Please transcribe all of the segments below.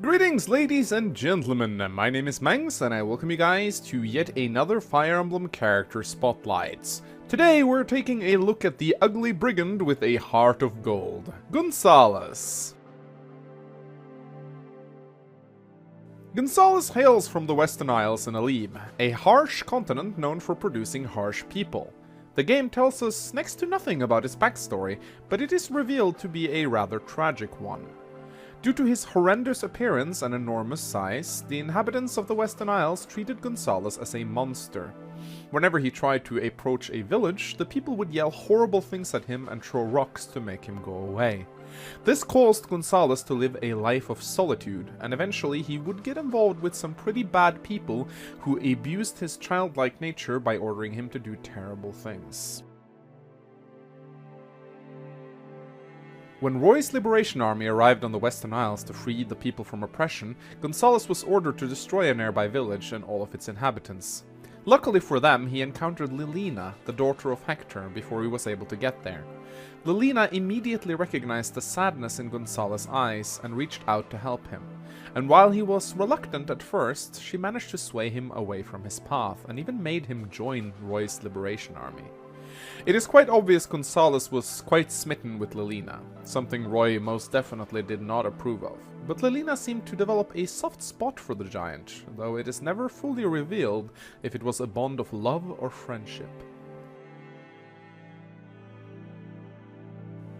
Greetings ladies and gentlemen, my name is Mangs and I welcome you guys to yet another Fire Emblem character spotlights. Today we're taking a look at the ugly brigand with a heart of gold, Gonzales. Gonzales hails from the Western Isles in Alib, a harsh continent known for producing harsh people. The game tells us next to nothing about his backstory, but it is revealed to be a rather tragic one. Due to his horrendous appearance and enormous size, the inhabitants of the Western Isles treated Gonzales as a monster. Whenever he tried to approach a village, the people would yell horrible things at him and throw rocks to make him go away. This caused Gonzales to live a life of solitude, and eventually he would get involved with some pretty bad people who abused his childlike nature by ordering him to do terrible things. When Roy's Liberation Army arrived on the Western Isles to free the people from oppression, Gonzales was ordered to destroy a nearby village and all of its inhabitants. Luckily for them, he encountered Lilina, the daughter of Hector, before he was able to get there. Lilina immediately recognized the sadness in Gonzales' eyes and reached out to help him. And while he was reluctant at first, she managed to sway him away from his path and even made him join Roy's Liberation Army. It is quite obvious Gonzales was quite smitten with Lilina, something Roy most definitely did not approve of, but Lilina seemed to develop a soft spot for the giant, though it is never fully revealed if it was a bond of love or friendship.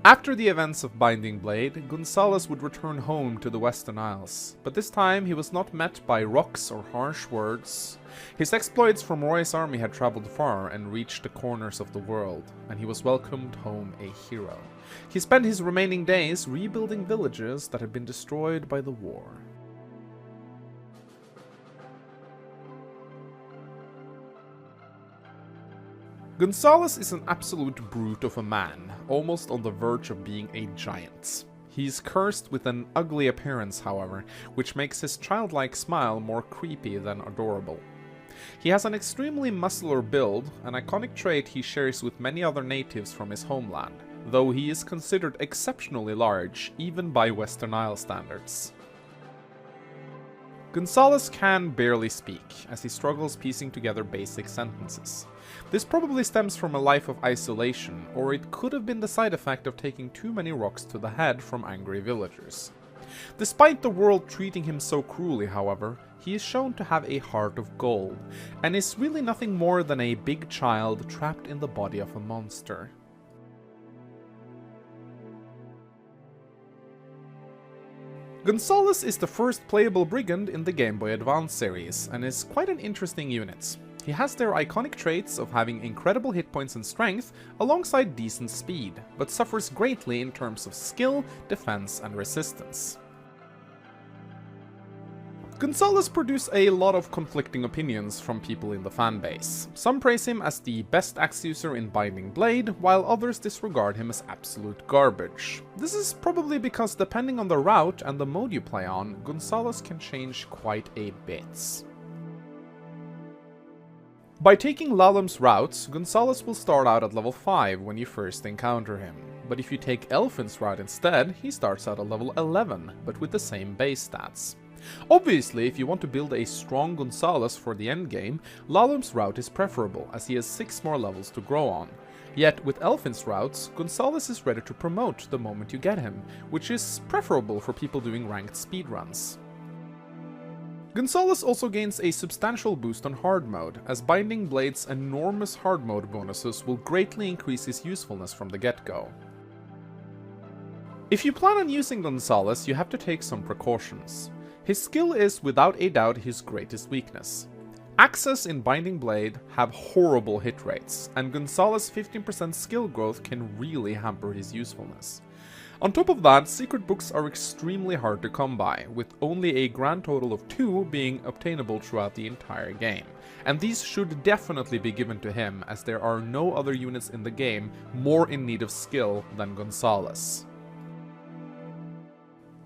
After the events of Binding Blade, Gonzales would return home to the Western Isles, but this time he was not met by rocks or harsh words. His exploits from Roy's army had traveled far and reached the corners of the world, and he was welcomed home a hero. He spent his remaining days rebuilding villages that had been destroyed by the war. Gonzales is an absolute brute of a man, almost on the verge of being a giant. He's cursed with an ugly appearance, however, which makes his childlike smile more creepy than adorable. He has an extremely muscular build, an iconic trait he shares with many other natives from his homeland, though he is considered exceptionally large, even by Western Isle standards. Gonzales can barely speak, as he struggles piecing together basic sentences. This probably stems from a life of isolation, or it could have been the side effect of taking too many rocks to the head from angry villagers. Despite the world treating him so cruelly, however, he is shown to have a heart of gold, and is really nothing more than a big child trapped in the body of a monster. Gonzales is the first playable brigand in the Game Boy Advance series, and is quite an interesting unit. He has their iconic traits of having incredible hit points and strength, alongside decent speed, but suffers greatly in terms of skill, defense, and resistance. Gonzales produced a lot of conflicting opinions from people in the fanbase. Some praise him as the best axe user in Binding Blade, while others disregard him as absolute garbage. This is probably because depending on the route and the mode you play on, Gonzales can change quite a bit. By taking Lalum's routes, Gonzales will start out at level 5 when you first encounter him. But if you take Elfin's route instead, he starts out at level 11, but with the same base stats. Obviously, if you want to build a strong Gonzales for the endgame, Lalum's route is preferable, as he has 6 more levels to grow on. Yet, with Elfin's routes, Gonzales is ready to promote the moment you get him, which is preferable for people doing ranked speedruns. Gonzales also gains a substantial boost on hard mode, as Binding Blade's enormous hard mode bonuses will greatly increase his usefulness from the get-go. If you plan on using Gonzales, you have to take some precautions. His skill is without a doubt his greatest weakness. Axes in Binding Blade have horrible hit rates, and Gonzales' 15% skill growth can really hamper his usefulness. On top of that, secret books are extremely hard to come by, with only a grand total of 2 being obtainable throughout the entire game, and these should definitely be given to him, as there are no other units in the game more in need of skill than Gonzales.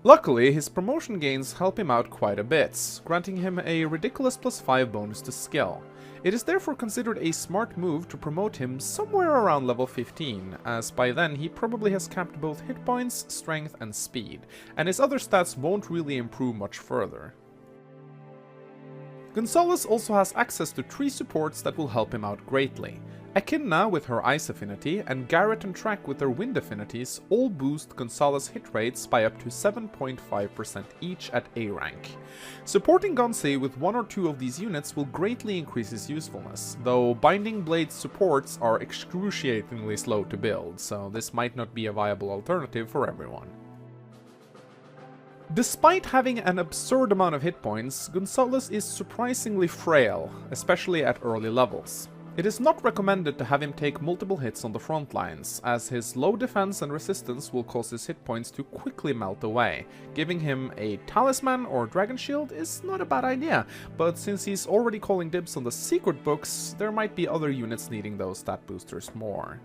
Luckily, his promotion gains help him out quite a bit, granting him a ridiculous +5 bonus to skill. It is therefore considered a smart move to promote him somewhere around level 15, as by then he probably has capped both hit points, strength and speed, and his other stats won't really improve much further. Gonzales also has access to 3 supports that will help him out greatly. Echidna with her ice affinity and Garrett and Track with their wind affinities all boost Gonzales' hit rates by up to 7.5% each at A rank. Supporting Gonzi with 1 or 2 of these units will greatly increase his usefulness, though Binding Blade's supports are excruciatingly slow to build, so this might not be a viable alternative for everyone. Despite having an absurd amount of hit points, Gonzales is surprisingly frail, especially at early levels. It is not recommended to have him take multiple hits on the front lines, as his low defense and resistance will cause his hit points to quickly melt away. Giving him a talisman or dragon shield is not a bad idea, but since he's already calling dibs on the secret books, there might be other units needing those stat boosters more.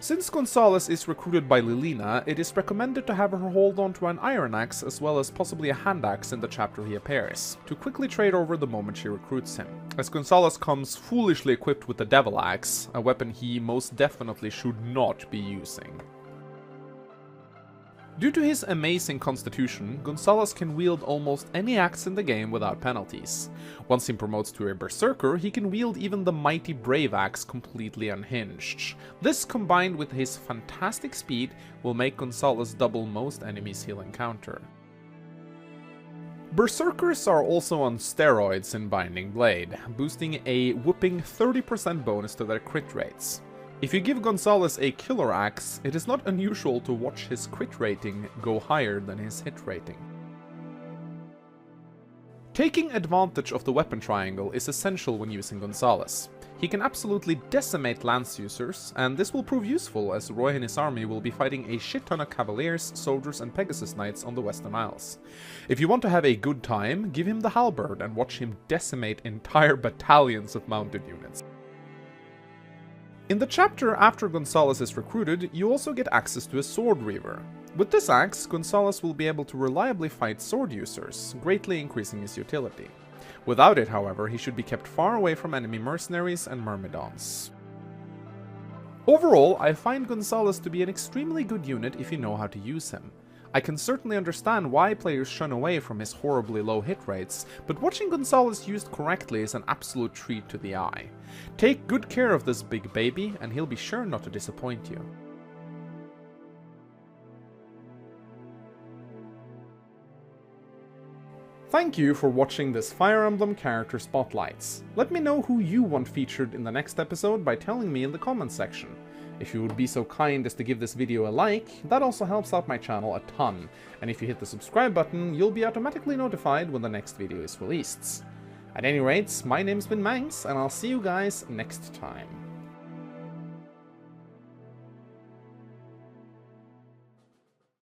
Since Gonzales is recruited by Lilina, it is recommended to have her hold on to an iron axe as well as possibly a hand axe in the chapter he appears, to quickly trade over the moment she recruits him, as Gonzales comes foolishly equipped with the devil axe, a weapon he most definitely should not be using. Due to his amazing constitution, Gonzales can wield almost any axe in the game without penalties. Once he promotes to a berserker, he can wield even the mighty brave axe completely unhinged. This, combined with his fantastic speed, will make Gonzales double most enemies he'll encounter. Berserkers are also on steroids in Binding Blade, boosting a whopping 30% bonus to their crit rates. If you give Gonzales a killer axe, it is not unusual to watch his crit rating go higher than his hit rating. Taking advantage of the weapon triangle is essential when using Gonzales. He can absolutely decimate lance users, and this will prove useful as Roy and his army will be fighting a shit ton of cavaliers, soldiers and Pegasus Knights on the Western Isles. If you want to have a good time, give him the halberd and watch him decimate entire battalions of mounted units. In the chapter after Gonzales is recruited, you also get access to a Sword Reaver. With this axe, Gonzales will be able to reliably fight sword users, greatly increasing his utility. Without it, however, he should be kept far away from enemy mercenaries and myrmidons. Overall, I find Gonzales to be an extremely good unit if you know how to use him. I can certainly understand why players shun away from his horribly low hit rates, but watching Gonzales used correctly is an absolute treat to the eye. Take good care of this big baby, and he'll be sure not to disappoint you. Thank you for watching this Fire Emblem character spotlights. Let me know who you want featured in the next episode by telling me in the comments section. If you would be so kind as to give this video a like, that also helps out my channel a ton, and if you hit the subscribe button, you'll be automatically notified when the next video is released. At any rate, my name's been Mangs, and I'll see you guys next time.